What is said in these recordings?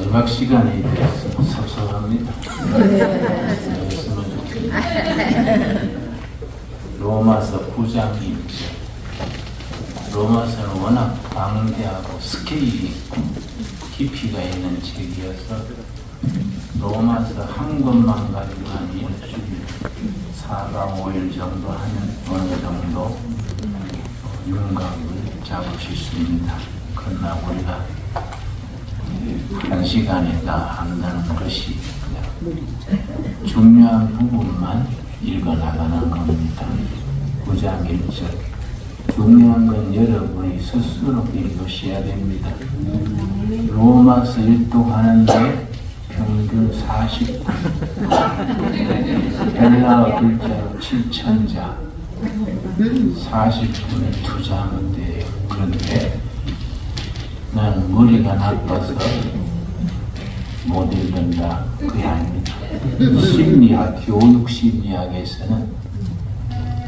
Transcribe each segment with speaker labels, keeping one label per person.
Speaker 1: 마지막 시간이 되었으면 섭섭합니다. 그랬으면 좋겠습니다. 로마서 9장 1절. 로마서는 워낙 방대하고 스케일이 있고 깊이가 있는 책이어서 로마서 한 권만 가지고만 일주일 4박 5일 정도 하면 어느 정도 윤곽을 잡으실 수 있습니다. 그러나 우리가 한 시간에 다 한다는 것이 중요한 부분만 읽어나가는 겁니다. 9장 1절. 중요한 건 여러분이 스스로 읽으셔야 됩니다. 로마서 일독하는데 평균 40분, 헬라어 글자로 7,000자, 40분을 투자하면 돼요. 그런데 나는 머리가 나빠서 못 읽는다. 그게 아닙니다. 심리학, 교육 심리학에서는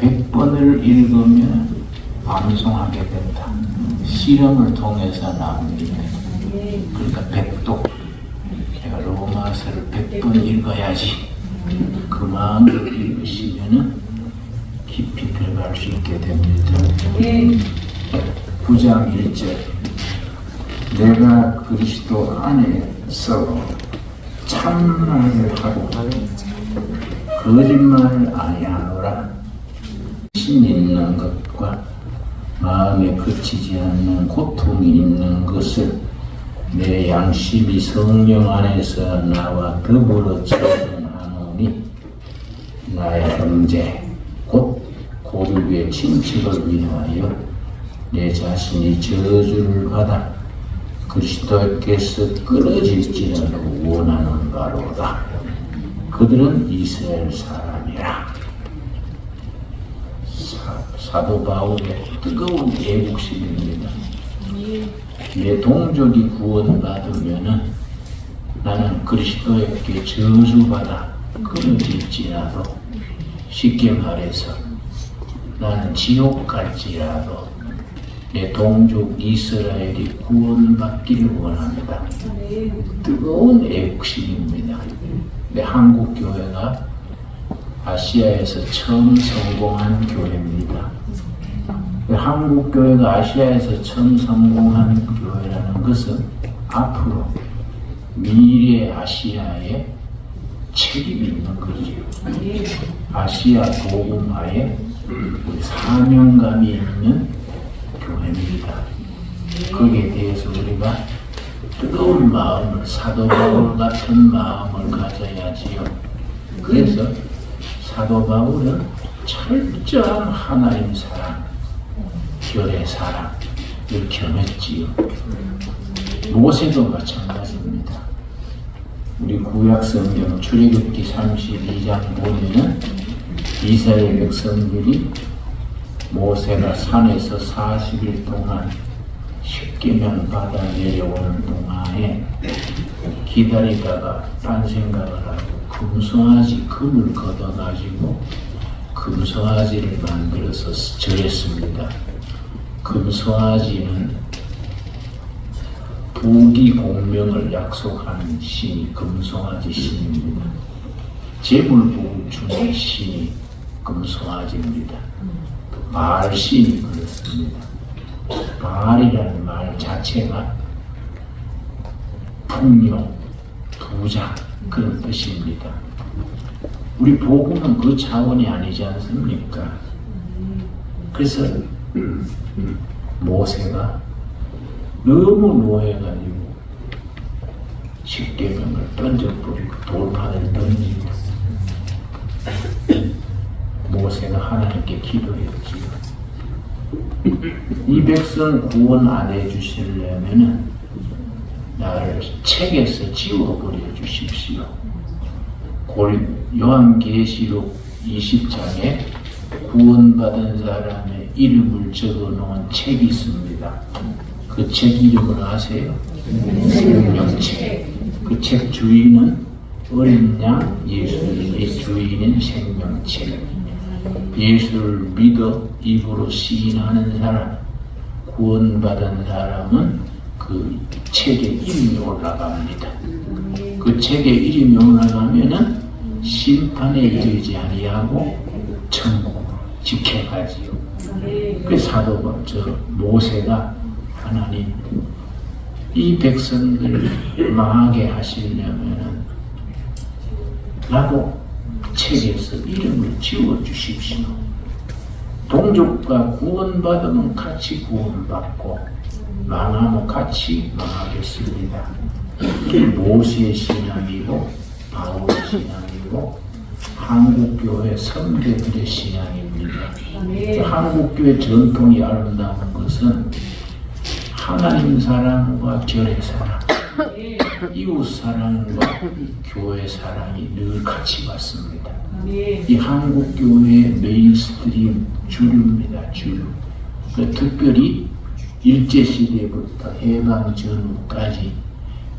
Speaker 1: 100번을 읽으면 방송하게 된다. 실험을 통해서 나옵니다. 그러니까 100독. 제가 로마서를 100번 읽어야지. 그 마음으로 읽으시면은 깊이 들어갈 수 있게 됩니다. 9장 1절. 내가 그리스도 안에서 참말을 하고 거짓말을 아니하노라. 신 있는 것과 마음에 그치지 않는 고통이 있는 것을 내 양심이 성령 안에서 나와 더불어 적응하노니 나의 형제 곧 고륙의 친척을 위하여 내 자신이 저주를 받아 그리스도께서 끊어질지라도 원하는 바로다. 그들은 이스라엘 사람이라. 사도 바울의 뜨거운 애국심입니다. 내 동족이 구원받으면은 나는 그리스도에게 저주받아 끊어질지라도, 쉽게 말해서 나는 지옥 갈지라도 내 동족 이스라엘이 구원받기를 원합니다. 뜨거운 애국심입니다. 내 한국 교회가 아시아에서 처음 성공한 교회입니다. 한국 교회가 아시아에서 처음 성공한 교회라는 것은 앞으로 미래 아시아에 책임이 있는 거죠. 아시아 복음화에 사명감이 있는 교회입니다. 거기에 대해서 우리가 뜨거운 마음을, 사도 바울 같은 마음을 가져야지요. 그래서 사도 바울은 철저한 하나님 사랑, 결의 사랑을 겸했지요. 모세도 마찬가지입니다. 우리 구약성경 출애굽기 32장 보면은 이스라엘 백성들이 모세가 산에서 40일 동안 십계명 받아 내려오는 동안에 기다리다가 딴 생각을 하고 금송아지 금을 걷어가지고 금송아지를 만들어서 절했습니다. 금송아지는 부귀 공명을 약속하는 신이 금송아지 신입니다. 재물복을 주는 신이 금송아지입니다. 바알 신이 그렇습니다. 바알이라는 말 자체가 풍요, 부자 그런 뜻입니다. 우리 복음은 그 차원이 아니지 않습니까? 그래서 모세가 너무 노해가지고 십계명을 던져버리고 돌판을 던지고 모세가 하나님께 기도했지요. 이 백성 구원 안 해주시려면은 나를 책에서 지워버려 주십시오. 요한계시록 20장에 구원받은 사람의 이름을 적어놓은 책이 있습니다. 그 책 이름을 아세요? 생명책. 그 책 주인은 어린 양 예수님의 주인인 생명책. 예수를 믿어 입으로 시인하는 사람, 구원받은 사람은 그 책에 이름이 올라갑니다. 책에 이름이 올라가면은 심판에 이르지 아니하고 천국으로 지켜가지요. 그 사도 모세가 하나님 이 백성들 망하게 하시려면은 나도 책에서 이름을 지워 주십시오. 동족과 구원받으면 같이 구원받고 망하면 같이 망하겠습니다. 이게 모세의 신앙이고 바울의 신앙이고 한국교회 선배들의 신앙입니다. 한국교회 전통이 아름다운 것은 하나님 사랑과 교회 사랑, 이웃 사랑과 교회 사랑이 늘 같이 왔습니다. 이 한국교회의 메인스트림 주류입니다. 주류. 특별히 일제시대부터 해방 전후까지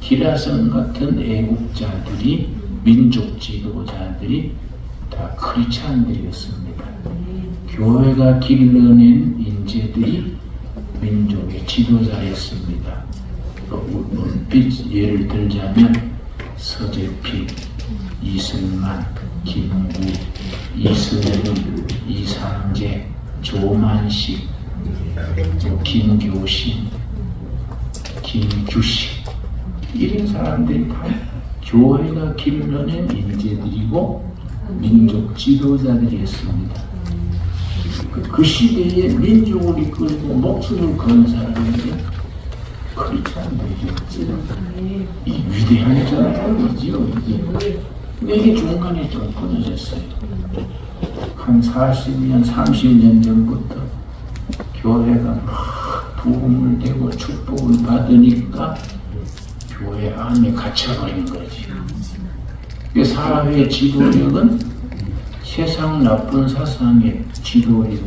Speaker 1: 기라성 같은 애국자들이 민족 지도자들이 다 크리스찬들이었습니다. 교회가 길러낸 인재들이 민족의 지도자였습니다. 얼핏 예를 들자면 서재필, 이승만, 김구, 이승훈, 이상재, 조만식, 김교신, 김규식 이런 사람들이 다 교회가 길러낸 인재들이고 민족 지도자들이었습니다. 그 시대에 민족을 이끌고 목숨을 건 사람들이 크리스찬들이었죠. 이 위대한 전통이지요. 근데 이게 중간에 좀 끊어졌어요. 한 40년, 30년 전부터 교회가 막 부흥을 되고 축복을 받으니까 교회 안에 갇혀버린 거지. 사회 지도력은 세상 나쁜 사상의 지도력을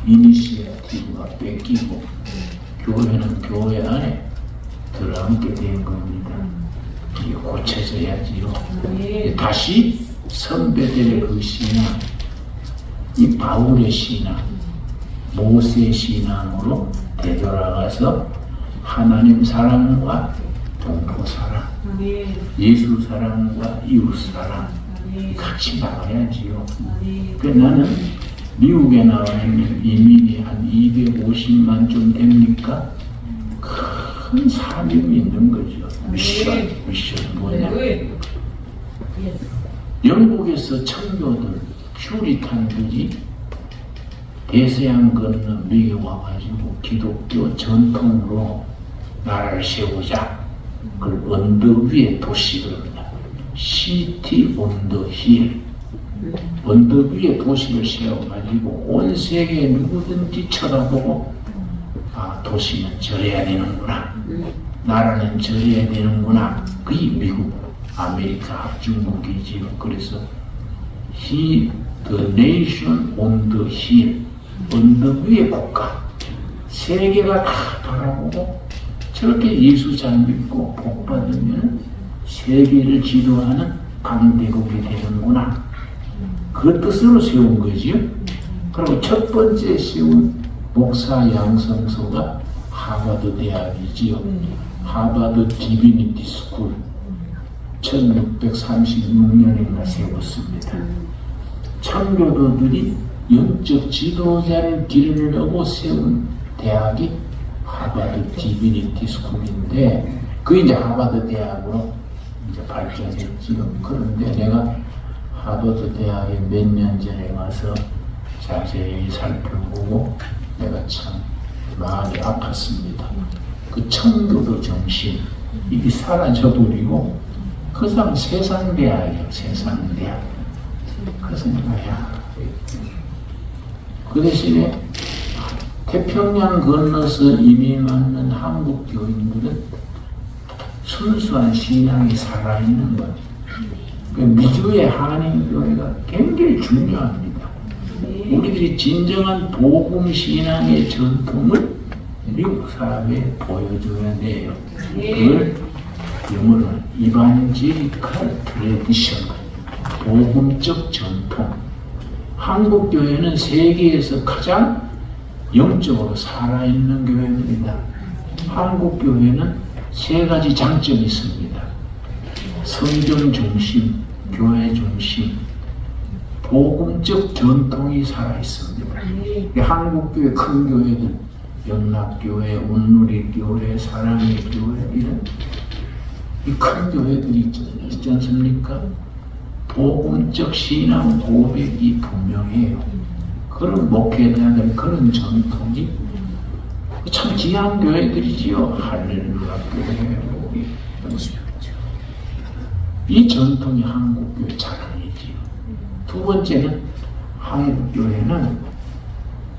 Speaker 1: 이니시에티브가 뺏기고 교회는 교회 안에 들어앉게 된 겁니다. 이게 고쳐져야지요. 다시 선배들의 그 신앙, 이 바울의 신앙, 모세의 신앙으로 되돌아가서 하나님 사랑과 동포 사랑, 예수 사랑과 이웃 사랑 같이 나가야지요. 나는 미국에 나와 있는 이민이 한 250만 좀 됩니까? 큰 사명이 있는 거죠. 미션 뭐냐? 영국에서 청교들, 퓨리탄들이 대서양 건너 미국에 와가지고 기독교 전통으로 나라를 세우자. 그걸 언덕 위에 도시를 합니다. 시티 언더 힐. 언덕 위에 도시를 세워가지고 온 세계에 누구든지 쳐다보고 아, 도시는 저래야 되는구나. 나라는 저래야 되는구나. 그게 미국, 아메리카 합중국이지요. 그래서 the nation on the hill. 언덕 위의 국가. 세계가 다 바라보고 저렇게 예수 잘 믿고 복 받으면 세계를 지도하는 강대국이 되는구나. 그 뜻으로 세운 거지요. 그리고 첫 번째 세운 목사 양성소가 하버드 대학이지요. 하버드 디비니티 스쿨 1636년인가 세웠습니다. 청교도들이 영적 지도자를 기르려고 세운 대학이 하버드 디비니티 스쿨인데 그게 이제 하버드 대학으로 이제 발전했지요. 그런데 내가 하버드 대학에 몇 년 전에 가서 자세히 살펴보고 내가 참 마음이 아팠습니다. 그 청교도 정신 이게 사라져버리고 그 사람 세상대학이에요. 세상대학. 그래서 내가 그 대신에 태평양 건너서 이민 왔는 한국 교인들은 순수한 신앙이 살아있는 것. 미주의 한인교회가 굉장히 중요합니다. 우리들이 진정한 복음 신앙의 전통을 미국 사회에 보여줘야 돼요. 그걸 영어로 이반제리칼 트래디션, 복음적 전통. 한국 교회는 세계에서 가장 영적으로 살아있는 교회입니다. 한국 교회는 세 가지 장점이 있습니다. 성경 중심, 교회 중심, 복음적 전통이 살아있습니다. 한국교회 큰 교회들, 영락교회, 온누리교회, 사랑의 교회, 이런 이 큰 교회들이 있지 않습니까? 복음적 신앙 고백이 분명해요. 그런 목회자들, 그런 전통이 참 귀한 교회들이지요. 할렐루야 교회. 이 전통이 한국교회 자랑이지요. 두 번째는 한국교회는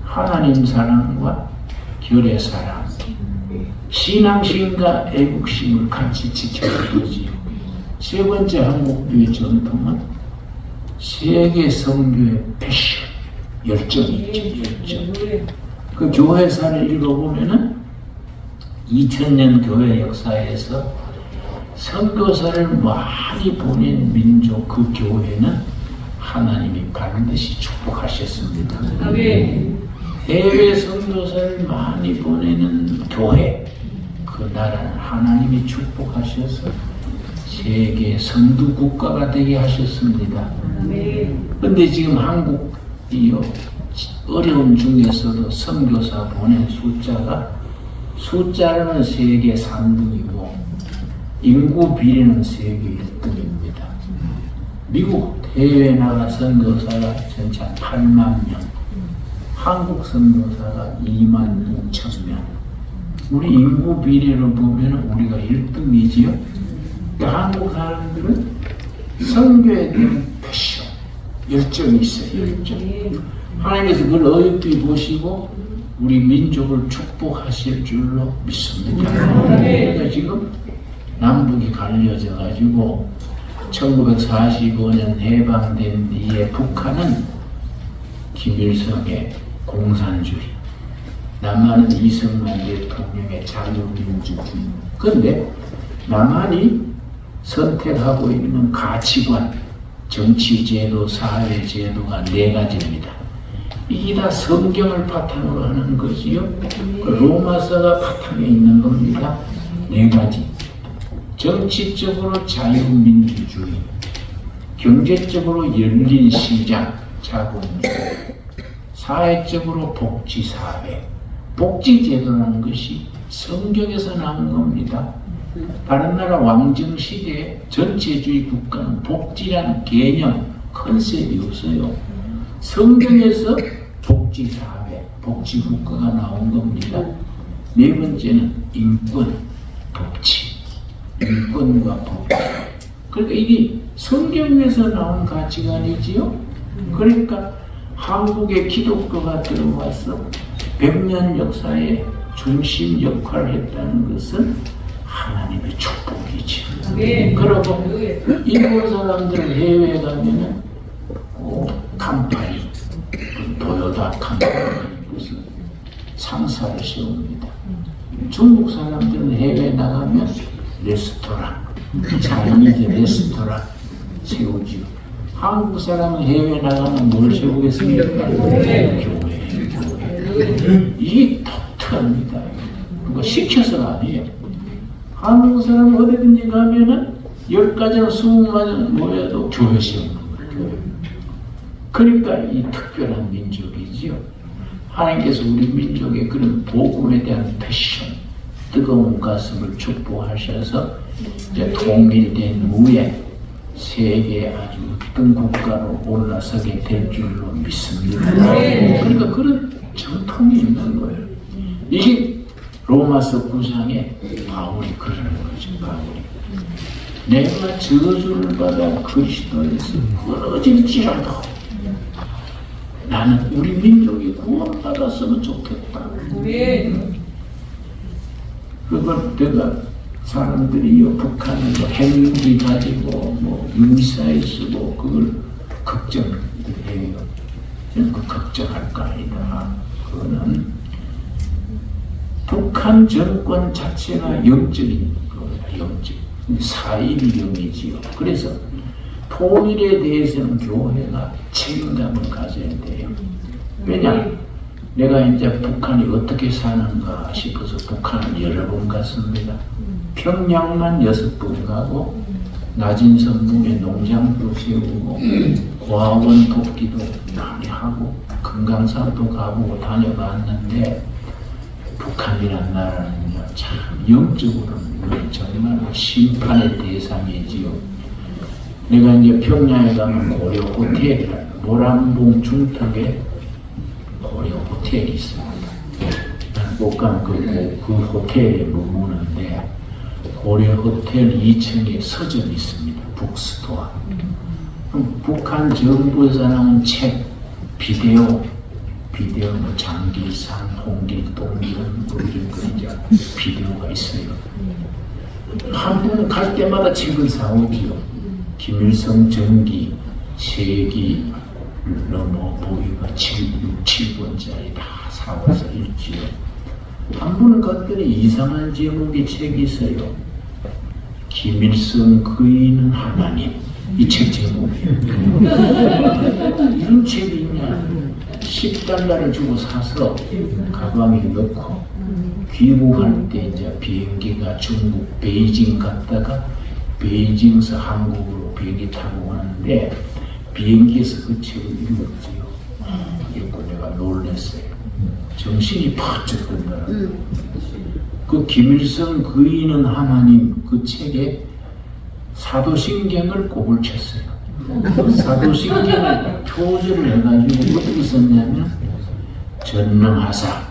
Speaker 1: 하나님 사랑과 결의 사랑, 신앙심과 애국심을 같이 지켜주지요. 세 번째 한국교회 전통은 세계 선교의 패션, 열정이 있죠. 열정. 그 교회사를 읽어보면은 2000년 교회 역사에서 선교사를 많이 보낸 민족 그 교회는 하나님이 반드시 축복하셨습니다. 해외 선교사를 많이 보내는 교회, 그 나라는 하나님이 축복하셔서 세계 선두 국가가 되게 하셨습니다. 그런데 지금 한국이요, 어려운 중에서도 선교사 보낸 숫자로는 세계 3등이고 인구 비례는 세계 1등입니다. 미국 해외 나가 선교사가 전체 8만 명, 한국 선교사가 2만 6천 명. 우리 인구 비례로 보면 우리가 1등이지요. 한국 사람들은 선교에 대한 패션, 열정이 있어요. 열정. 하나님께서 그걸 어여삐 보시고 우리 민족을 축복하실 줄로 믿습니다. 그러니까 지금 남북이 갈려져 가지고 1945년 해방된 뒤에 북한은 김일성의 공산주의, 남한은 이승만 대통령의 자유민주주의. 그런데 남한이 선택하고 있는 가치관, 정치제도, 사회제도가 4가지입니다. 이게 다 성경을 바탕으로 하는 것이요. 로마서가 바탕에 있는 겁니다. 4가지. 정치적으로 자유민주주의, 경제적으로 열린 시장, 자본주의, 사회적으로 복지사회. 복지제도라는 것이 성경에서 나온 겁니다. 다른 나라 왕정시대 전체주의 국가는 복지라는 개념, 컨셉이 없어요. 성경에서 복지사회, 복지국가가 나온 겁니다. 4번째는 인권, 복지. 인권과 복지. 그러니까 이게 성경에서 나온 가치관이지요. 그러니까 한국의 기독교가 들어와서 100년 역사에 중심 역할을 했다는 것은 하나님의 축복이지. 그리고 일본 사람들은 해외에 가면은 칸파이, 도요다 칸파이 무슨 상사를 세웁니다. 중국 사람들은 해외에 나가면 레스토랑, 차이니즈 레스토랑 세우지요. 한국 사람은 해외에 나가면 뭘 세우겠습니까? 교회. 이게 독특합니다. 그거 시켜서가 아니에요. 한국 사람은 어디든지 가면은 10가정, 20가정 모여도 교회 세우는 거예요. 그러니까 이 특별한 민족이지요. 하나님께서 우리 민족의 그런 복음에 대한 패션, 뜨거운 가슴을 축복하셔서 이제 통일된 후에 세계 아주 어떤 국가로 올라서게 될 줄로 믿습니다. 그러니까 그런 전통이 있는 거예요. 이게 로마서 9장에 바울이 그러는 거죠. 바울이 내가 저주를 받아 그리스도에서 끊어질지라도 나는 우리 민족이 구원받았으면 좋겠다. 그걸 내가 사람들이 북한에서 핵무기 가지고 미사일 쓰고 그걸 걱정해요. 저는 그 걱정할 거 아니다. 그거는 북한 정권 자체가 영적인 거예요. 영적. 사일영이지요. 그래서 통일에 대해서는 교회가 책임감을 가져야 돼요. 왜냐? 내가 이제 북한이 어떻게 사는가 싶어서 북한을 여러 번 갔습니다. 평양만 6번 가고 낮은 선봉에 농장도 세우고 고아원 돕기도 많이 하고 금강산도 가보고 다녀봤는데 북한이란 나라는요 참 영적으로는 정말 심판의 대상이지요. 내가 이제 평양에 가면 고려 호텔 모란봉 중턱에 고려 호텔이 있습니다. 못 가면 그 호텔에 머무는데 고려 호텔 2층에 서점이 있습니다. 북스토어. 북한 정부에서 나온 책, 비디오 뭐 장길산, 홍길동 이런 이제 비디오가 있어요. 한 번 갈 때마다 책을 사오지요. 김일성 전기, 세기, 뭐 보기가 7권짜리 다 사와서 읽지요. 한 번 갔더니 이상한 제목의 책이 있어요. 김일성 그이는 하나님. 이 책 제목이에요. 이런 책이 있냐? $10를 주고 사서 가방에 넣고 귀국할 때 이제 비행기가 중국 베이징 갔다가 베이징에서 한국으로 비행기 타고 오는데 비행기에서 그 책을 읽었지요. 읽고 내가 놀랐어요. 정신이 퍼쩍 든더라고요. 그 김일성 그이는 하나님 그 책에 사도신경을 꼽을 쳤어요. 사도신경을 표절을 해가지고 어떻게 썼냐면 전능하사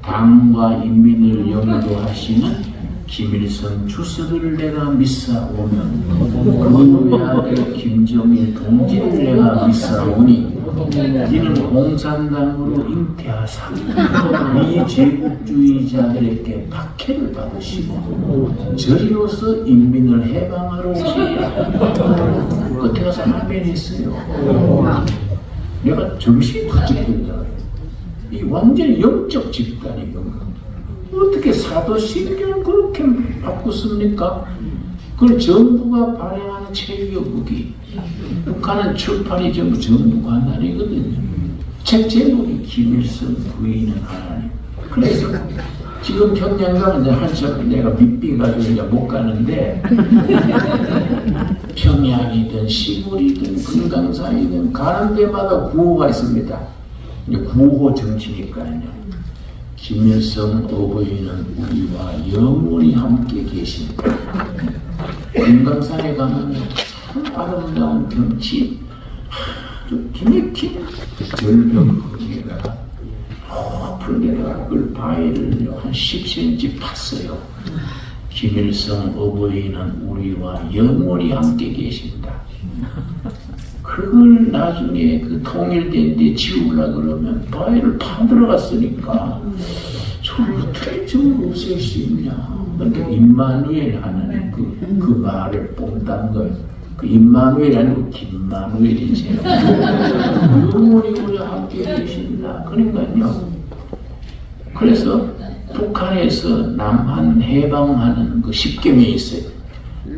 Speaker 1: 당과 인민을 영도하시는 김일성 주석을 내가 믿사오면 그 외아들 김정일 동지를 내가 믿사오니 이는 공산당으로 잉태하사 이 제국주의자들에게 박해를 받으시고 저리로서 인민을 해방하러 오시리라. 끝에 가서 아멘했어요. 내가 정신이 퍼뜩 든다. 이 완전히 영적 집단이거든요. 어떻게 사도신경을 그렇게 바꿨습니까? 그걸 정부가 발행하는 책이요, 그게. 북한은 출판이 전부 정부 관할이거든요. 책 제목이 김일성 부인은 하나님. 그래서 지금 평양 가면 이제 한참 내가 밑비 가지고 이제 못 가는데 평양이든 시골이든 금강산이든 가는 데마다 구호가 있습니다. 이제 구호 정치니까요. 김일성 어버이는 우리와 영원히 함께 계신다. 금강산에 가면 참 아름다운 경치, 아주 기맥힌 절벽에다가 높은 데다가 그걸 바위를 한 10cm 팠어요. 김일성 어버이는 우리와 영원히 함께 계신다. 그걸 나중에 그 통일된 데 지우려고 그러면 바위를 파들어갔으니까 저를 어떻게 저걸 없앨 수 있냐. 근데 임마누엘 하나님 그 말을 뽐단 거예요. 그 임마누엘이 아니고 김마누엘이지. 영원히 우리와 함께 계신다. 그러니까요. 그래서 북한에서 남한 해방하는 그 10계명이 있어요.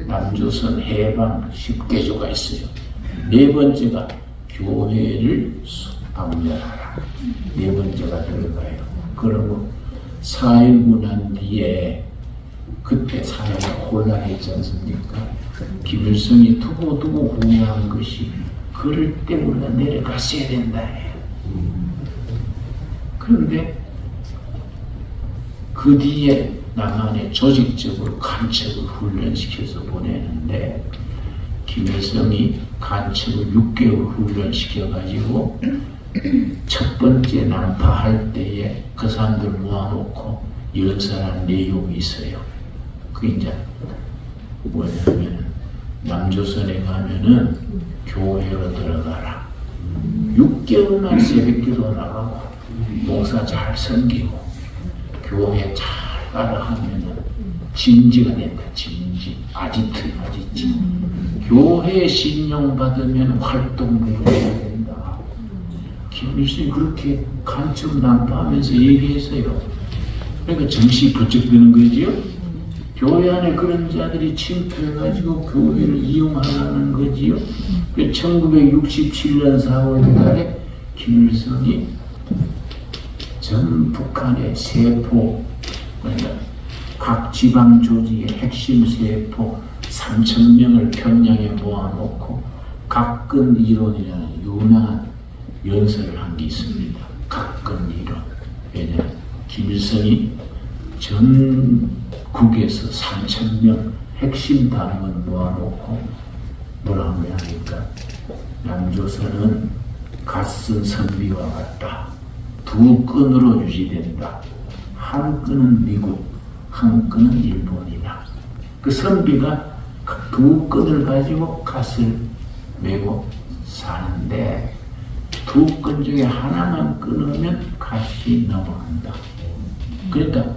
Speaker 1: 남조선 해방 10계조가 있어요. 네 번째가 교회를 방문하라. 네 번째가 들어가요. 그러고 4.19 난 뒤에 그때 사회가 혼란했지 않습니까? 김일성이 두고두고 후회한 것이 그럴 때 우리가 내려갔어야 된다 해요. 그런데 그 뒤에 남한에 조직적으로 간첩을 훈련시켜서 보내는데 김일성이 간첩을 6개월 훈련시켜가지고 첫 번째 난파할 때에 그 사람들 모아놓고 연설한 내용이 있어요. 그 이제 뭐냐면은 남조선에 가면은 교회로 들어가라. 6개월만 새벽기도 나가고 목사 잘 섬기고 교회 잘 따라하면은 진지가 된다. 진지. 아지트. 교회 신용받으면 활동을 해야 된다. 김일성이 그렇게 간첩 난파하면서 얘기했어요. 그러니까 정신이 번쩍 드는 거지요. 교회 안에 그런 자들이 침투해가지고 교회를 이용하라는 거지요. 1967년 4월 달에 김일성이 전 북한의 세포, 그러니까 각 지방 조직의 핵심 세포 3,000명을 평양에 모아놓고 각근 이론이라는 유명한 연설을 한 게 있습니다. 각근 이론. 왜냐하면 김일성이 전국에서 3,000명 핵심 당원 모아놓고 뭐라고 하니까 남조선은 갓쓴 선비와 같다. 두 끈으로 유지된다. 한 끈은 미국, 한 끈은 일본이다. 그 선비가 두 끈을 가지고 갓을 메고 사는데 두 끈 중에 하나만 끊으면 갓이 넘어간다. 그러니까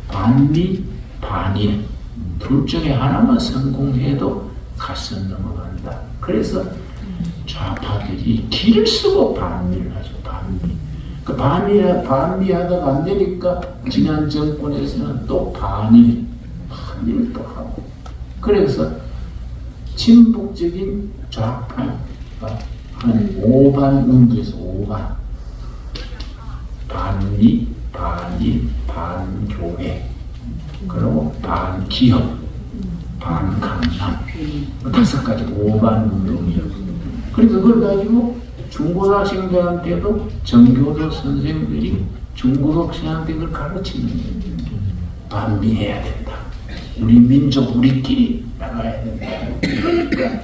Speaker 1: 반미, 반일 둘 중에 하나만 성공해도 갓은 넘어간다. 그래서 좌파들이 길을 쓰고 반미를 하죠. 반미. 그 반미하다가 안 되니까 지난 정권에서는 또 반일을 또 하고. 그래서 친북적인 좌파가 한 5반 운동에서 5반. 반미, 반일, 반교회, 그리고 반기업, 반강남. 5가지 5반 운동이에요. 그러니까 그걸 가지고 중고등학생들한테도 정교도 선생들이 중고등학생한테 그걸 가르치는 거예요. 반미해야 된다. 우리 민족 우리끼리 나가야 된다. 그러니까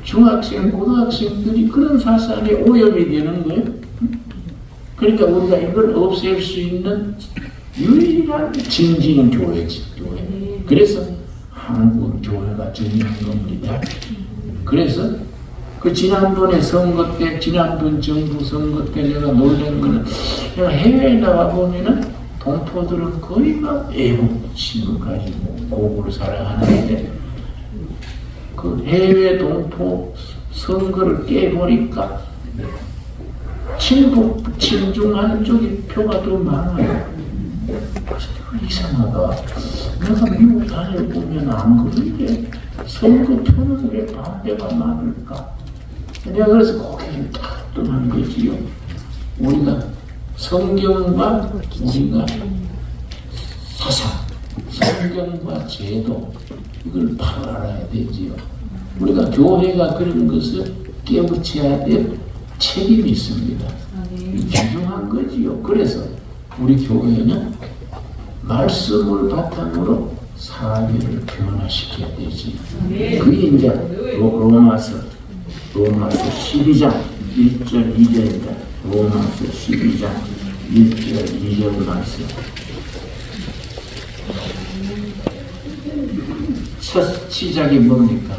Speaker 1: 중학생, 고등학생들이 그런 사상에 오염이 되는 거예요. 그러니까 우리가 이걸 없앨 수 있는 유일한 진지는 교회지. 교회. 그래서 한국 교회가 중요한 겁니다. 그래서 그 지난번에 선거 때, 지난번 정부 선거 때 내가 놀란 거는 내가 해외에 나가보면은 동포들은 거의 막 애국 신을 가지고 고구를 사랑하는데 그 해외 동포 선거를 깨보니까 친북, 친중하는 쪽이 표가 더 많아요. 이상하다. 내가 미국 다녀보면 안 그런데 선거표는 왜 반대가 많을까? 내가 그래서 고개를 딱 떠난 거지요. 우리가 성경과 우리가 사상, 성경과 제도 이걸 바로 알아야 되지요. 우리가 교회가 그런 것을 깨우쳐야 될 책임이 있습니다. 중요한 거지요. 그래서 우리 교회는 말씀을 바탕으로 사회를 변화시켜야 되지. 그게 이제 로마서 12장 1절 2절입니다. 로마서 12장 1절 2절 말씀. 첫 시작이 뭡니까?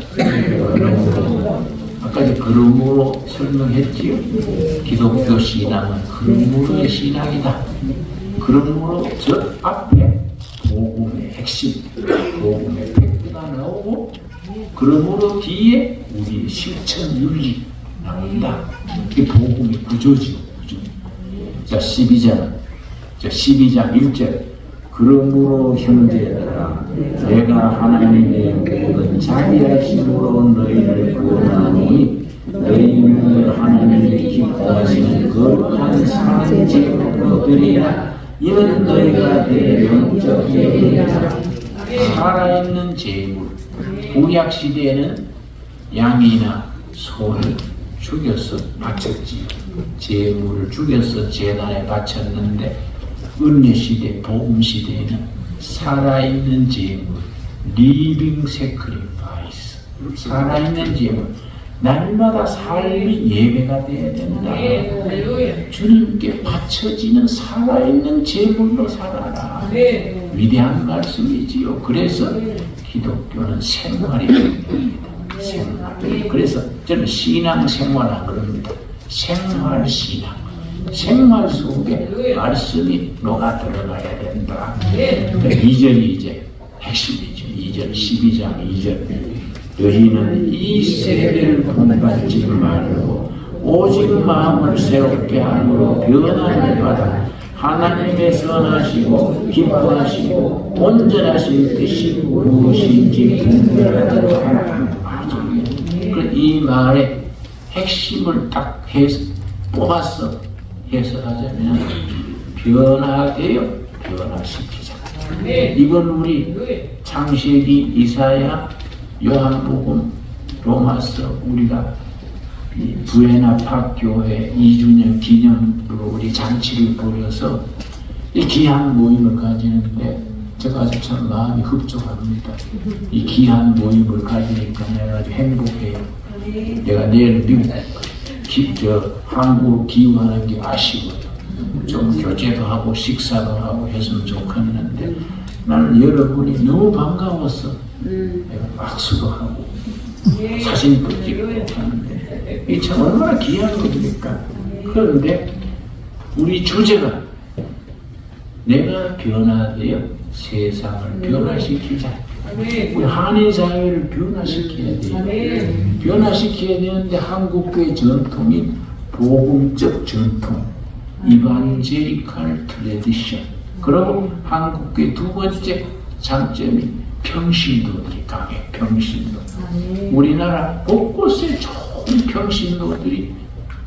Speaker 1: 아까 이제 그러므로 설명했지요. 기독교 신앙은 그러므로의 신앙이다. 그러므로 저 앞에 복음의 핵심, 복음의 팩트가 나오고, 그러므로 뒤에 우리의 실천 윤리 나온다. 이게 복음의 구조지요. 구조. 자, 12장 1절. 그러므로 형제들아, 내가 하나님의 모든 자비하심으로 너희를 구원하노니 너희는 하나님의 기뻐하시는 거룩한 상제물로 드리라. 이는 너희가 내 영적 예배이다. 살아있는 제물. 구약 시대에는 양이나 소를 죽여서 바쳤지. 제물을 죽여서 제단에 바쳤는데 은혜 시대, 복음 시대에는 살아있는 제물, 리빙 세크리파이스, 살아있는 제물, 날마다 삶이 예배가 되어야 된다. 주님께 바쳐지는 살아있는 제물로 살아라. 위대한 말씀이지요. 그래서 기독교는 생활이 중요합니다. 생활. 그래서 저는 신앙생활을 그럽니다. 생활신앙. 생활 속에 말씀이 녹아 들어가야 된다. 2절이 이제 핵심이죠. 2절, 12장 2절. 너희는 이 세대를 본받지 말고 오직 마음을 새롭게 함으로 변화를 받아 하나님의 선하시고 기뻐하시고 온전하신 뜻이 무엇인지 분별하도록 하라. 이 말의 핵심을 딱 뽑아서 해석하자면 변화되어 변화시키자. 이건 우리 창세기, 이사야, 요한복음 로마서 우리가 이 부에나파 교회 2주년 기념으로 우리 잔치를 벌여서 이 귀한 모임을 가지는데 제가 아주 참 마음이 흡족합니다. 이 귀한 모임을 가지니까 내가 아주 행복해요. 내가 내일 미국 한국으로 기후하는 게 아쉬워요. 좀 교제도 하고 식사도 하고 했으면 좋겠는데 나는 여러분이 너무 반가워서 내가 박수도 하고 사진도 찍고 하는데 이 참 얼마나 귀한 겁니까? 그런데 우리 주제가 내가 변화되어 세상을 변화시키자. 우리 한인 사회를 변화시켜야 돼요. 변화시켜야 되는데 한국교회 전통인 복음적 전통, 이반제리칼 트레디션. 그리고 한국교회 두 번째 장점이 평신도들이 강해. 평신도. 우리나라 곳곳에 좋은 평신도들이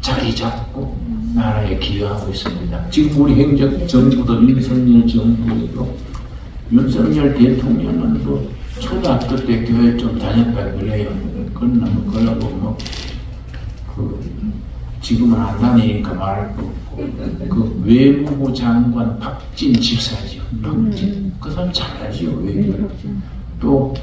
Speaker 1: 자리 잡고 나라에 기여하고 있습니다. 지금 우리 행정정부도 윤석열 정부에도 윤석열 대통령은 뭐 초등학교 때 교회 좀 다녔다 그래요. 그러나 뭐 그러고 지금은 안 다니니까 말할 거 없고 그 외무부 장관 박진 집사지요. 박진 그 사람 잘하지요. 외교. 또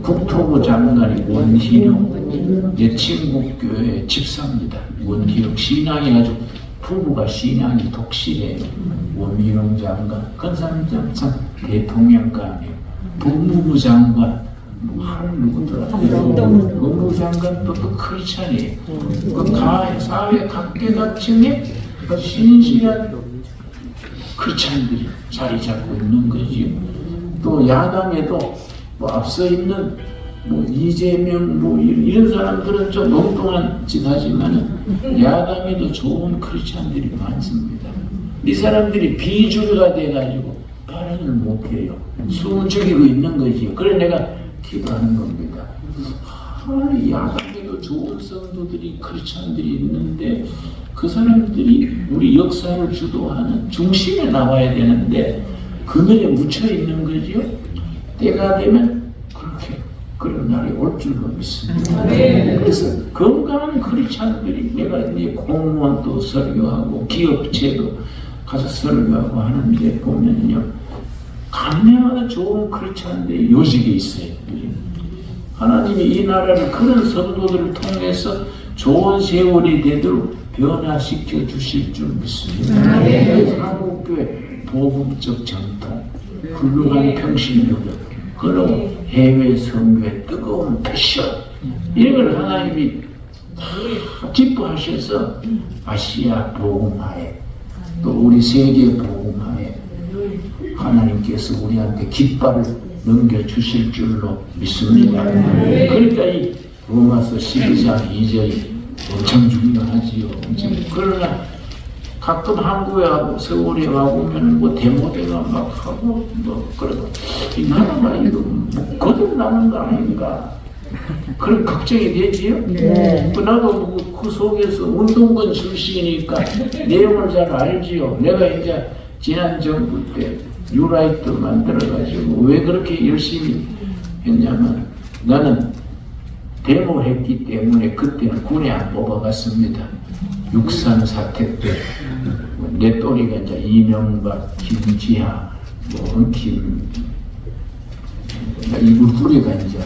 Speaker 1: 국토부 장관이 원희룡 내 친구 교회 집사입니다. 원희룡 신앙이 아주 부부가 신앙이 독실해요. 원희룡 장관 그 사람 참 대통령감이에요. 법무부 장관 누구더라? 법무부 장관도 또 크리스찬이에요. 그 사회 각계각층에 신실한 크리스찬들이 자리 잡고 있는 거지요. 또 야당에도 뭐 앞서 있는 뭐 이재명 뭐 이런 사람들은 좀 엉뚱한 짓 하지만은 야당에도 좋은 크리스찬들이 많습니다. 이 사람들이 비주류가 돼가지고 발언을 못해요. 숨을 죽이고 있는 거지요. 그래 내가 기도하는 겁니다. 야당에도 좋은 성도들이 크리스찬들이 있는데 그 사람들이 우리 역사를 주도하는 중심에 나와야 되는데 그늘에 묻혀 있는 거지요. 때가 되면 그렇게 그런 날이 올 줄로 믿습니다. 그래서 건강한 크리스찬들이 내가 이제 공무원도 설교하고 기업체도 가서 설교하고 하는데 보면요 감명하는 좋은 크리스찬들이 요직에 있어요. 하나님이 이 나라를 그런 성도들을 통해서 좋은 세월이 되도록 변화시켜 주실 줄 믿습니다. 그래서 한국교회 복음적 전통, 훌륭한 평신도들, 그리고 해외 선교의 뜨거운 패션 이런 걸 하나님이 기뻐하셔서 아시아 복음화에 또 우리 세계 복음화에 하나님께서 우리한테 깃발을 넘겨주실 줄로 믿습니다. 그러니까 이 로마서 12장 2절이 엄청 중요하지요. 그러나 가끔 한국에 하고 서울에 와보면 뭐 데모대가 막 하고 뭐 그래도 이 나라가 이거 뭐 거듭나는 거 아닌가 그런 걱정이 되지요. 나도 그 속에서 운동권 출신이니까 내용을 잘 알지요. 내가 이제 지난 정부 때 뉴라이트 만들어가지고 왜 그렇게 열심히 했냐면 나는 데모했기 때문에 그때는 군에 안 뽑아갔습니다. 6.3 사태 때 내 또래가 이제 이명박, 김지하, 이불 또래가 이제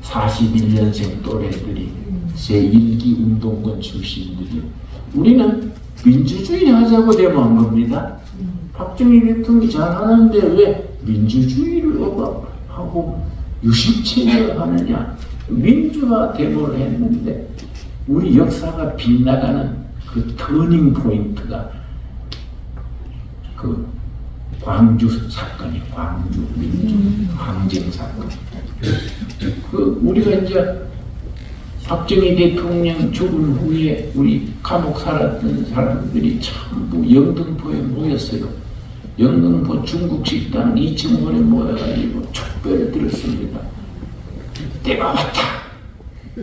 Speaker 1: 41년생 또래들이 제1기 운동권 출신들이 우리는 민주주의 하자고 데모한 겁니다. 박정희 대통령이 잘하는데 왜 민주주의를 하고 유식체제를 하느냐. 민주화 데모를 했는데 우리 역사가 빗나가는 그 터닝 포인트가 그 광주 사건이 광주 민주 항쟁 사건. 그 우리가 이제 박정희 대통령 죽은 후에 우리 감옥 살았던 사람들이 전부 영등포에 모였어요. 영등포 중국 식당 2층 홀에 모여가지고 촛배를 들었습니다. 때가 왔다.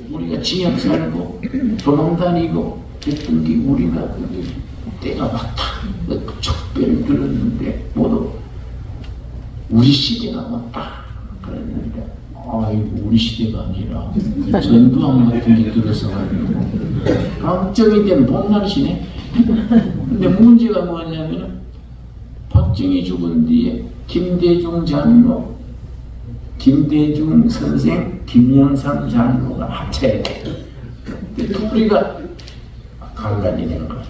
Speaker 1: 우리가 징역 살고 도망다니고 했던 게 우리가 때가 왔다. 촛배를 들었는데 모두 우리 시대가 왔다. 그랬는데 아이고 우리 시대가 아니라 전두환 같은 게 들어서가지고 박정희 때는 봄날씨네. 근데 문제가 뭐냐면 박정희 죽은 뒤에 김대중 장로, 김대중 선생, 김영삼 장로가 합쳐야 돼. 둘이가 갈라지는 거야.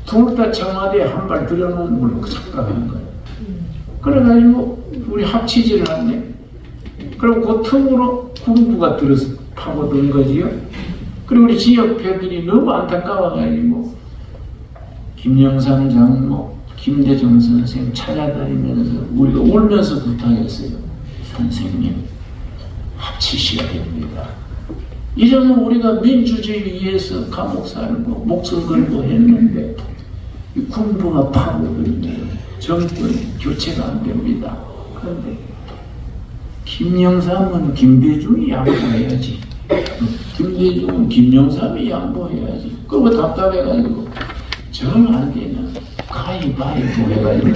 Speaker 1: 둘 다 청와대에 한 발 들여놓은 걸로 착각한 거야. 그래가지고 우리 합치지를 않네. 그럼 그 틈으로 군부가 들어서 파고든 거지요. 그리고 우리 지역패들이 너무 안타까워가지고 김영삼 장로, 김대중 선생 찾아다니면서 우리가 울면서 부탁했어요. 선생님, 합치셔야 됩니다. 이러면 우리가 민주주의 위해서 감옥 살고 목숨 걸고 했는데 군부가 파고들면 정권 교체가 안 됩니다. 그런데 김영삼은 김대중이 양보해야지. 김대중은 김영삼이 양보해야지. 그거 답답해가지고 정 안 되면 가위바위보 해가지고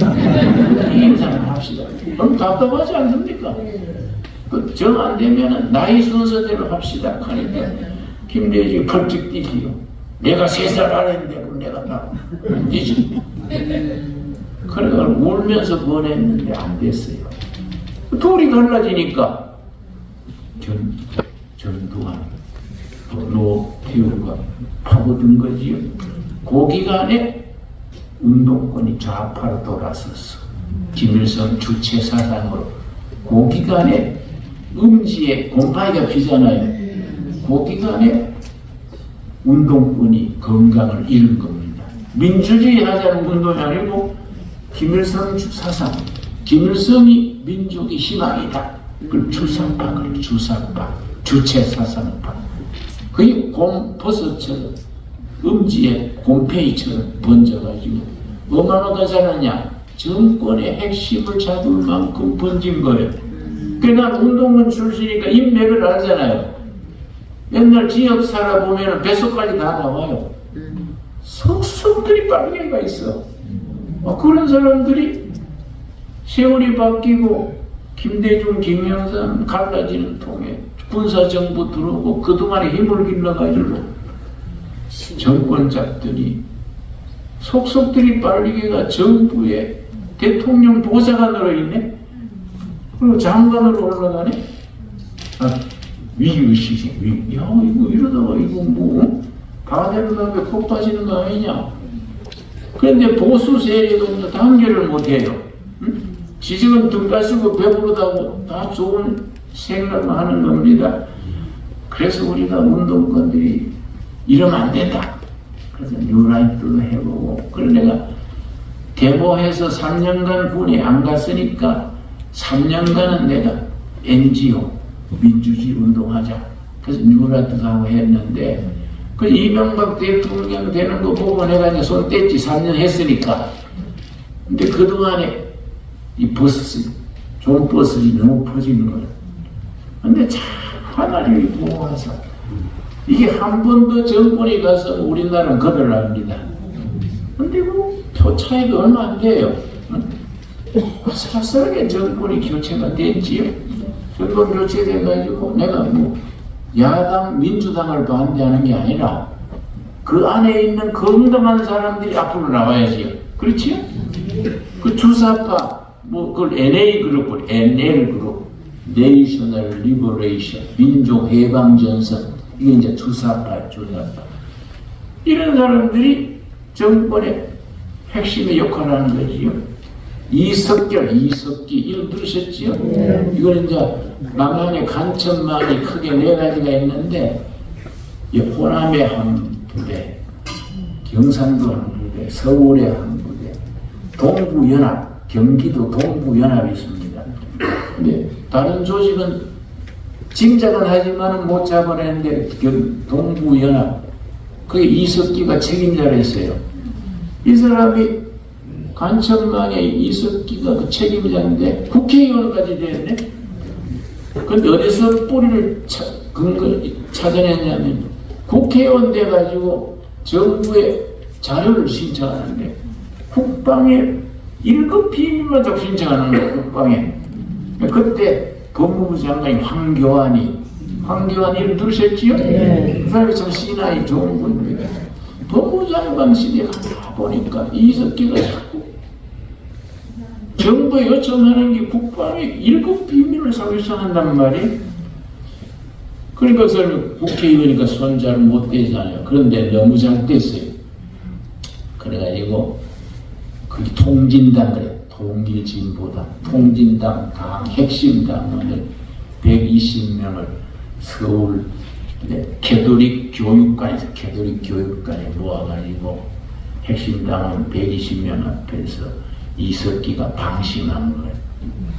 Speaker 1: 이긴 사람 합시다. 그럼 답답하지 않습니까? 정 안 되면 나이 순서대로 합시다. 그러니까 김대중이 펄쩍 뛰지요. 내가 3살 아래인데 그럼 내가 안 되지. 그래서 울면서 보냈는데 안 됐어요. 둘이 갈라지니까 전두환, 노태우가 파고든 거지요. 그 기간에 운동권이 좌파로 돌아섰어. 김일성 주체 사상으로. 그 기간에 음지에 곰팡이가 피잖아요. 그 기간에 운동권이 건강을 잃은 겁니다. 민주주의 하자는 운동이 아니고 김일성 사상, 김일성이 민족의 희망이다. 그 주사파, 주사파, 주체 사상파. 그게 곰버섯처럼 음지에 곰팡이처럼 번져가지고 얼마나 살았냐? 정권의 핵심을 잡을 만큼 번진 거예요. 그러니까 난 운동권 출신이니까 인맥을 알잖아요. 옛날 지역 살아보면 뱃속까지 다 나와요. 속속들이 빨개가 있어. 그런 사람들이 세월이 바뀌고 김대중, 김영삼 갈라지는 통에 군사정부 들어오고 그동안에 힘을 길러가지고 정권자들이 속속들이 빨리게가 정부에 대통령 보좌관으로 있네. 그리고 장관으로 올라가네. 위의식이 야 이거 이러다가 이거 뭐 바다를 가면 콕 빠지는 거 아니냐. 그런데 보수 세력은 단결을 못해요. 응? 지식은 등 가시고 배부르다고 다 좋은 생각만 하는 겁니다. 그래서 우리가 운동권들이 이러면 안 된다. 그래서 뉴라이트도 해보고. 그래서 내가 대모해서 3년간 군에 안 갔으니까 3년간은 내가 NGO 민주주의 운동하자. 그래서 뉴라이트 가고 했는데 그 이명박 대통령 되는 거 보고 내가 이제 손 뗐지. 3년 했으니까. 근데 그동안에 이 버스, 좋은 버스들이 너무 퍼지는 거예요. 근데 참 하나님이 보호하사 이게 한 번 더 정권이 가서 우리나라는 거덜납니다. 근데 그 표 차이가 얼마 안 돼요. 아슬아슬하게 정권이 교체가 됐지요. 정권 교체돼가지고 내가 뭐 야당, 민주당을 반대하는 게 아니라 그 안에 있는 건강한 사람들이 앞으로 나와야지요. 그렇지요? 그 주사파, 뭐 그걸 NA 그룹, NL 그룹, National Liberation, 민족 해방 전선, 이게 이제 주사파예요, 주사파. 이런 사람들이 정권의 핵심의 역할을 하는 거지요. 이석기, 이름 들으셨지요? 이건 이제 남한의 간첩망이 크게 4가지가 있는데, 호남의 한 부대, 경상도 한 부대, 서울의 한 부대, 동부연합, 경기도 동부연합이 있습니다. 근데 다른 조직은 짐작은 하지만은 못 잡아내는데 동부연합, 그게 이석기가 책임자를 했어요. 이 사람이 간첩망의 이석기가 그 책임자인데 국회의원까지 됐네. 근데 어디서 뿌리를 찾아냈냐면 국회의원 돼가지고 정부에 자료를 신청하는데 국방에 1급 비밀만 자꾸 신청하는 거예요. 국방에. 그때 법무부 장관이 황교안이를 들으셨지요?
Speaker 2: 네.
Speaker 1: 그 사람이 참 신앙이 좋은 분입니다. 법무부 장관 시대에 가다 보니까 이석기가 자꾸 정부에 요청하는 게 국방의 7 비밀을 사실상한단 말이에요. 그러니까 국회의원이니까 손 잘 못 대잖아요. 그런데 너무 잘 됐어요. 그래가지고 그게 통진당 그래. 통일진보당, 통진당 당 핵심 당원을 120명을 서울 캐톨릭 교육관에 모아가지고 핵심 당원 120명 앞에서 이석기가 방심한 거예요.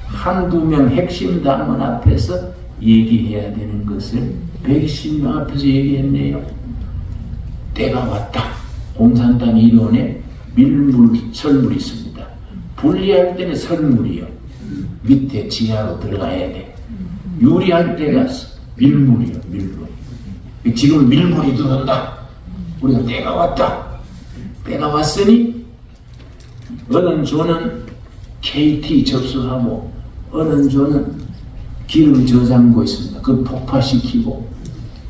Speaker 1: 한두 명 핵심 당원 앞에서 얘기해야 되는 것을 120명 앞에서 얘기했네요. 때가 왔다. 공산당 이론에 설물이 있습니다. 분리할 때는 설물이요. 밑에 지하로 들어가야 돼. 유리할 때가 밀물이요. 밀물. 지금 밀물이 들어온다. 우리가 때가 왔다. 때가 왔으니 어느 조는 KT 접수하고 어느 조는 기름 저장고 있습니다. 그걸 폭파시키고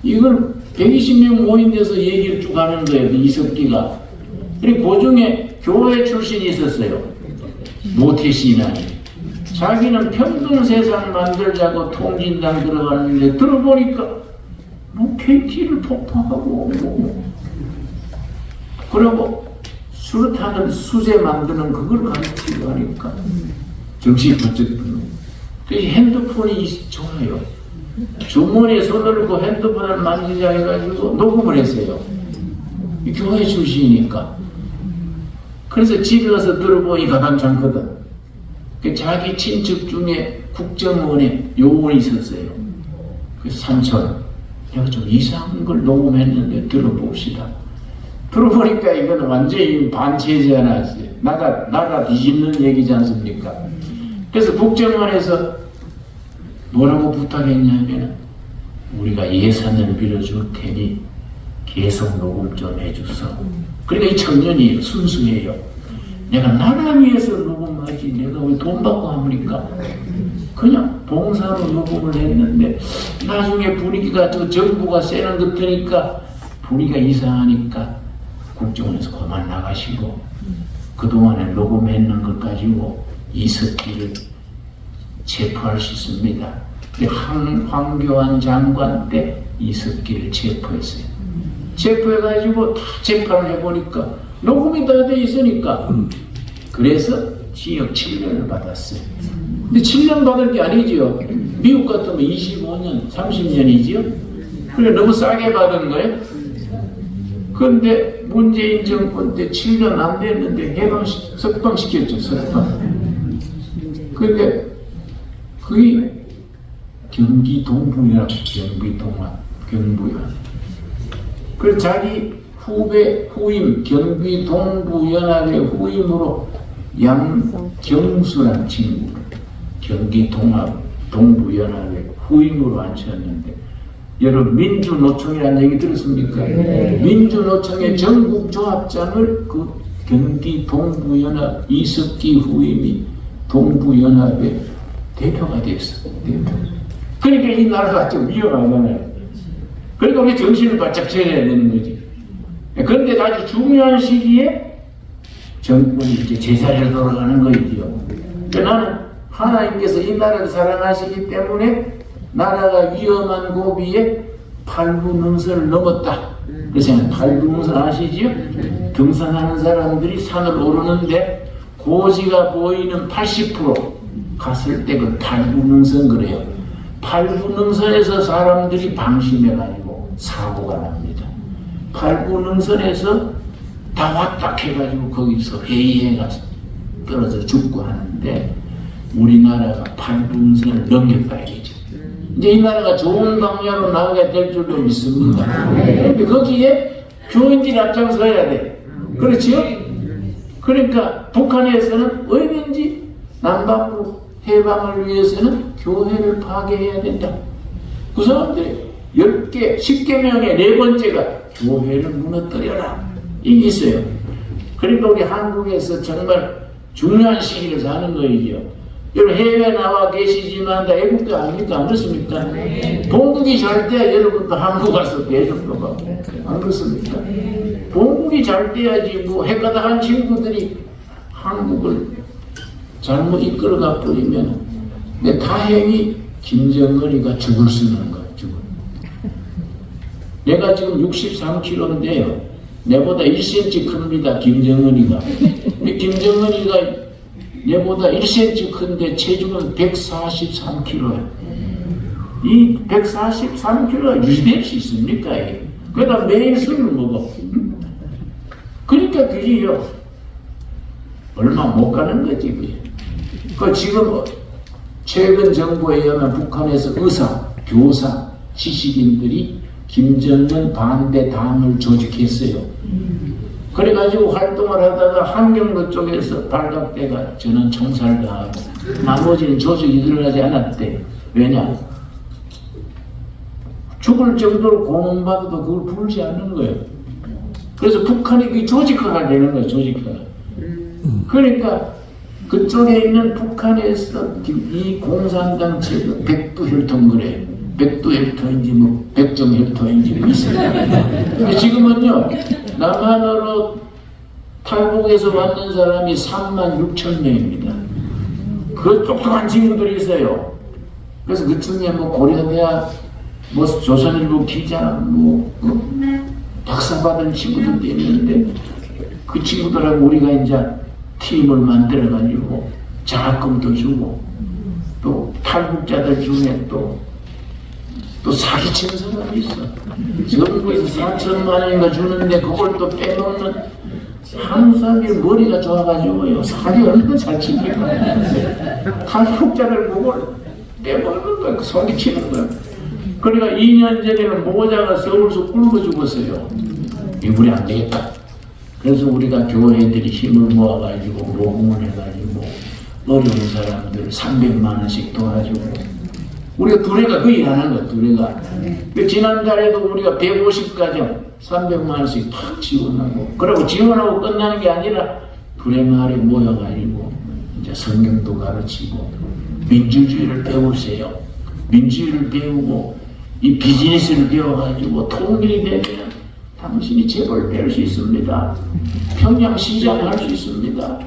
Speaker 1: 이걸 120명 모임에서 얘기를 쭉 하는 거예요. 이석기가. 그리고 그 중에 교회 출신이 있었어요. 모태신앙이. 자기는 평등세상 만들자고 통진당 들어갔는데 들어보니까 KT를 폭파하고 그리고 수류탄을 수제 만드는 그걸 가르치고 하니까 정신이 번쩍 드는. 그래서 핸드폰이 좋아요. 주머니에 손을 넣고 핸드폰을 만지자 해가지고 녹음을 했어요. 교회 출신이니까. 그래서 집에 가서 들어보니까 괜찮거든. 자기 친척 중에 국정원에 요원이 있었어요. 그래서 삼촌, 내가 좀 이상한 걸 녹음했는데 들어봅시다. 들어보니까 이거는 완전히 반체제잖아. 나라 뒤집는 얘기지 않습니까? 그래서 국정원에서 뭐라고 부탁했냐면 우리가 예산을 밀어줄 테니 계속 녹음 좀 해줘서. 그러니까 이 청년이 순수해요. 내가 나라 위해서 녹음하지 내가 왜 돈 받고 합니까? 그냥 봉사로 녹음을 했는데 나중에 분위기가 정부가 세는 것 같으니까 분위기가 이상하니까 국정원에서 그만 나가시고 그동안에 녹음했는 것 가지고 이석기를 체포할 수 있습니다. 황교안 장관 때 이석기를 체포했어요. 체포해가지고 다 재판을 해보니까 녹음이 다 돼 있으니까 그래서 징역 7년을 받았어요. 근데 7년 받을 게 아니지요. 미국 같으면 25년, 30년이지요. 그래 너무 싸게 받은 거예요. 그런데 문재인 정권 때 7년 안 됐는데 석방시켰죠. 석방. 근데 그게 경기 동부연합, 경부연합. 그래서 자기 후임 경기 동부연합의 후임으로 양경수라는 친구 경기 동부연합의 후임으로 앉혔는데 여러분 민주노총이라는 얘기 들었습니까? 네. 민주노총의 전국조합장을 그 경기 동부연합 이석기 후임이 동부연합의 대표가 됐어. 대표. 그러니까 이 나라가 좀 위험하잖아요. 그러니까 우리 정신을 바짝 차려야 되는 거지. 그런데 아주 중요한 시기에 정권이 이제 제자리로 돌아가는 거이지요. 나는 하나님께서 이 나라를 사랑하시기 때문에 나라가 위험한 고비에 팔부능선을 넘었다. 그래서 팔부능선 아시지요? 등산하는 사람들이 산을 오르는데 고지가 보이는 80% 갔을 때 그 팔부능선 그래요. 팔부능선에서 사람들이 방심해가지고 사고가 납니다. 팔부능선에서 다 왔다 해가지고 거기서 회의해가서 떨어져 죽고 하는데 우리나라가 팔부능선을 넘겼다야겠죠. 이제 이 나라가 좋은 방향으로 나가게 될 줄로 믿습니다. 그런데 거기에 교인들이 앞장서야 돼. 그렇지요? 그러니까 북한에서는 왜든지 남반구 해방을 위해서는 교회를 파괴해야 된다. 그 사람들이 10개, 10개명의 네 번째가 교회를 무너뜨려라. 이게 있어요. 그러니까 우리 한국에서 정말 중요한 시기를 사는 거이죠. 여러분 해외에 나와 계시지만 다 애국도 아닙니까? 안 그렇습니까? 본국이 잘 돼야 여러분도 한국 가서 배좀 넣어. 안 그렇습니까? 본국이 잘 돼야지 뭐 해가다한 친구들이 한국을 잘못 이끌어가 버리면 내 다행히 김정은이가 죽을 수 있는 거야. 죽을. 내가 지금 63kg인데요. 내보다 1cm 큽니다. 김정은이가. 김정은이가 내보다 1cm 큰데 체중은 143kg야. 이 143kg가 유지될 수 있습니까? 그러다 매일 술을 먹어. 그러니까 그게요. 얼마 못 가는 거지. 그 지금 최근 정보에 의하면 북한에서 의사, 교사, 지식인들이 김정은 반대 당을 조직했어요. 그래가지고 활동을 하다가 한경로 쪽에서 발각돼가 저는 총살당하고 나머지는 조직이 들어가지 않았대. 왜냐? 죽을 정도로 고문받아도 그걸 부르지 않는 거예요. 그래서 북한이 그 조직화가 되는 거예요. 조직화가. 그러니까 그쪽에 있는 북한에서 이 공산당 측은 백두혈통 그래. 백두혈통인지 뭐 백정혈통인지 뭐 있어요. 지금은요 남한으로 탈북해서 왔는 사람이 36,000명입니다. 그 똑똑한 친구들이 있어요. 그래서 그 중에 뭐 고려대학, 뭐 조선일보 기자, 뭐 박사 받은 친구들도 있는데 그 친구들하고 우리가 이제 팀을 만들어가지고 장학금도 주고 또 탈북자들 중에 또 사기치는 사람이 있어. 정부에서 4천만 원인가 주는데 그걸 또 빼먹는 한국 사람이 머리가 좋아가지고요. 사기 얼마나 잘 칩니까? 탈북자들 그걸 빼먹는 거야. 사기치는 거야. 그러니까 2년 전에는 모자가 서울서 굶어 죽었어요. 우리 안 되겠다. 그래서 우리가 교회들이 힘을 모아가지고 모금을 해가지고 어려운 사람들 300만 원씩 도와주고 우리가 두레가 그 일하는 거야. 두레가. 지난달에도 우리가 150가정 300만 원씩 탁 지원하고 그리고 지원하고 끝나는 게 아니라 두레 마을에 모여가지고 이제 성경도 가르치고 민주주의를 배우세요. 민주주의를 배우고 이 비즈니스를 배워가지고 통일이 되면 당신이 재벌 될 수 있습니다. 평양시장 할 수 있습니다.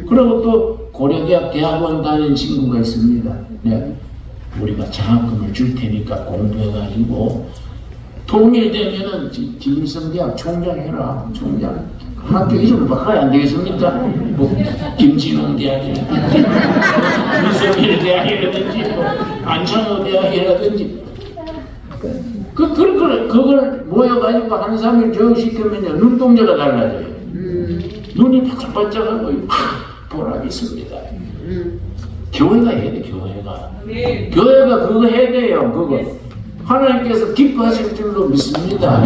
Speaker 1: 그리고 또 고려대학 대학원 다니는 친구가 있습니다. 네. 우리가 장학금을 줄 테니까 공부해가지고 통일되면은 김일성대학 총장 해라. 총장. 학교 이름을 바꿔야 안 되겠습니까? 뭐 김진웅 대학이라든지 윤석열 대학이라든지 뭐 안창호 대학이라든지 그걸 모여가지고 한 3일 교육시키면요 눈동자가 달라져요. 눈이 바짝바짝하고 보람이 있습니다. 교회가 해야 돼. 교회가 그거 해야 돼요. 그거 하나님께서 기뻐하실 줄로 믿습니다.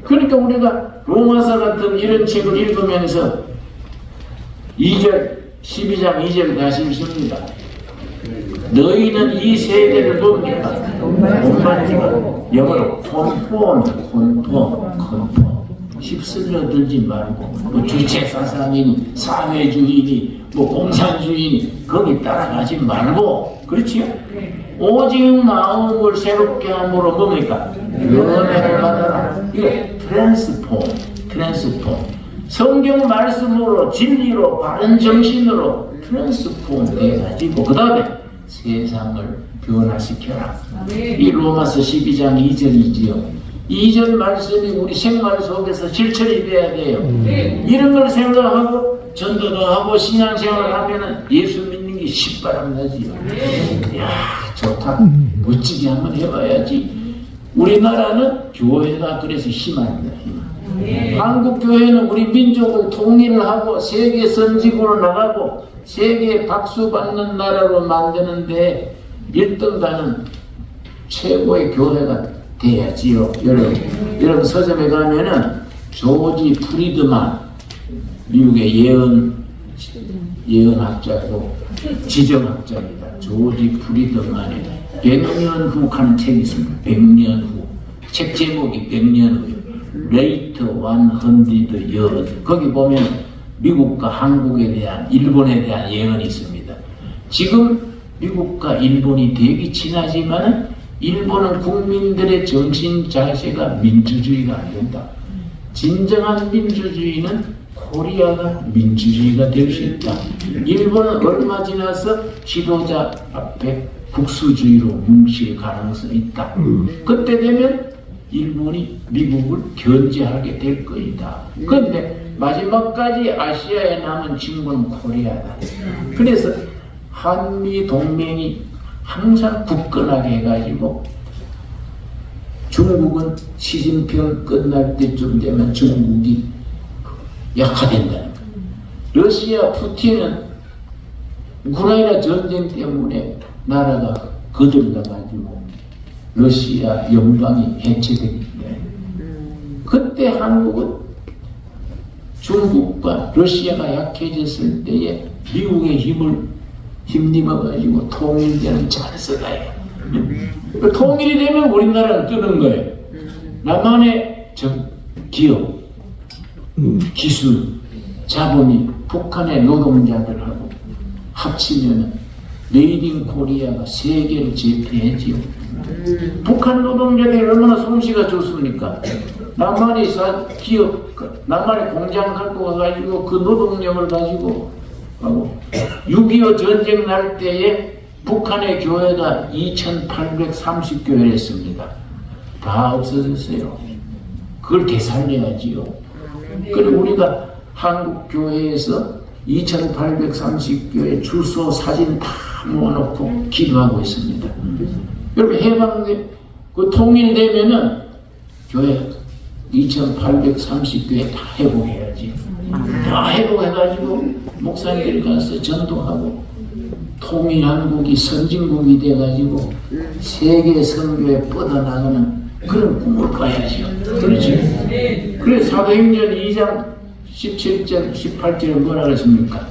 Speaker 1: 그러니까 우리가 로마서 같은 이런 책을 읽으면서 2절 12장 2절 다시 읽습니다. 너희는 이 세대를 뭡니까? 본받지마. 영어로 컨폼 휩쓸려 들지 말고 뭐 주체사상이니 사회주의니 뭐 공산주의니 거기 따라가지 말고 그렇지요? 오직 마음을 새롭게 함으로 뭡니까? 연애를 받아라. 이게 트랜스폼 성경 말씀으로 진리로 바른 정신으로 트랜스폼 해가지고 그 다음에 세상을 변화시켜라. 이 로마서 12장 2절이지요. 2절 말씀이 우리 생활 속에서 실천이 돼야 돼요. 이런 걸 생각하고 전도도 하고 신앙생활을 하면은 예수 믿는 게 쉽바람나지요. 이야 좋다. 멋지게 한번 해봐야지. 우리나라는 교회가 그래서 힘합니다. 한국 교회는 우리 민족을 통일을 하고 세계 선진국으로 나가고 세계 박수 받는 나라로 만드는데 1등단은 최고의 교회가 돼야지요. 여러분 서점에 가면은 조지 프리드만 미국의 예언학자고 지정학자입니다. 조지 프리드만의 100년 후 하는 책이 있습니다. 100년 후. 책 제목이 100년 후예요. Late 100 years. 거기 보면 미국과 한국에 대한 일본에 대한 예언이 있습니다. 지금 미국과 일본이 되기 친하지만 일본은 국민들의 정신 자세가 민주주의가 안 된다. 진정한 민주주의는 코리아가 민주주의가 될 수 있다. 일본은 얼마 지나서 지도자 앞에 국수주의로 뭉칠 가능성이 있다. 그때 되면 일본이 미국을 견제하게 될 것이다. 그런데 마지막까지 아시아에 남은 친구는 코리아다. 그래서 한미 동맹이 항상 굳건하게 해가지고 중국은 시진핑 끝날 때쯤 되면 중국이 약화된다는 거예요. 러시아 푸틴은 우크라이나 전쟁 때문에 나라가 거들려가지고 러시아 연방이 해체되기 때문에 그때 한국은 중국과 러시아가 약해졌을 때에 미국의 힘을 힘입어가지고 통일되는 찬스가 해요. 통일이 되면 우리나라는 뜨는 거예요. 남한의 기업, 기술, 자본이 북한의 노동자들하고 합치면 메이드 인 코리아가 세계를 제패하지요. 북한 노동자들이 얼마나 솜씨가 좋습니까? 남한의 기업, 남한의 공장 갖고 와가지고 그 노동력을 가지고 하고 6.25 전쟁 날 때에 북한의 교회가 2,830교회를 했습니다. 다 없어졌어요. 그걸 되살려야지요. 그리고 우리가 한국 교회에서 2,830교회 주소 사진 다 모아놓고 기도하고 있습니다. 여러분 해방돼 그 통일되면은 교회 2,830교회 다 회복해야지. 다 회복해가지고 목사님들이 가서 전도하고 통일한국이 선진국이 돼가지고 세계 선교에 뻗어나가는 그런 꿈을 꿔야죠. 그렇지? 그래서 사도행전 2장 17절 18절에 뭐라 그랬습니까?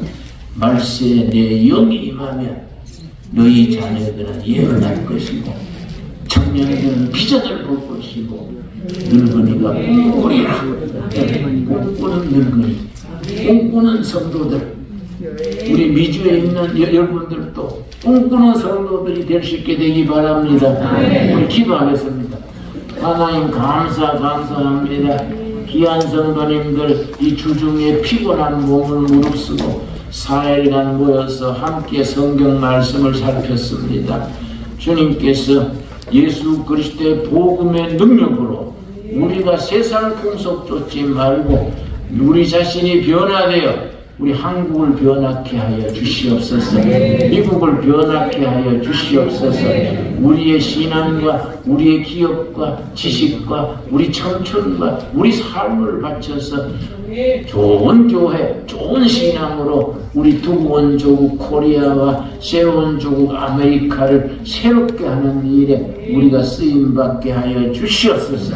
Speaker 1: 말세에 내 영이 임하면 너희 자녀들은 예언할 것이고 청년들은 비전을 볼 것이고 늙은이가 꿈꾸리라. 꿈꾸는 늙은이, 꿈꾸는 성도들, 우리 미주에 있는 여러분들도 꿈꾸는 성도들이 될 수 있게 되기 바랍니다. 우리 기도하겠습니다. 하나님 감사합니다. 귀한 성도님들 이 주중에 피곤한 몸을 무릅쓰고 4일간 모여서 함께 성경 말씀을 살폈습니다. 주님께서 예수 그리스도의 복음의 능력으로 우리가 세상 풍속 쫓지 말고 우리 자신이 변화되어 우리 한국을 변화케 하여 주시옵소서. 미국을 변화케 하여 주시옵소서. 우리의 신앙과 우리의 기업과 지식과 우리 청춘과 우리 삶을 바쳐서 좋은 교회, 좋은 신앙으로 우리 두고 조국 코리아와 새로운 조국 아메리카를 새롭게 하는 일에 우리가 쓰임받게 하여 주시옵소서.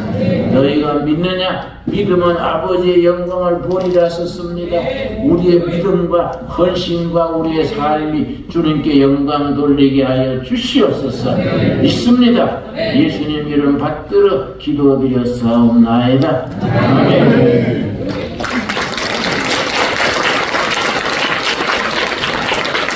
Speaker 1: 너희가 믿느냐? 믿음은 아버지의 영광을 보리라 썼습니다. 우리의 믿음과 헌신과 우리의 삶이 주님께 영광 돌리게 하여 주시옵소서. 믿습니다. 예수님 이름 받들어 기도드렸사옵나이다. 아멘.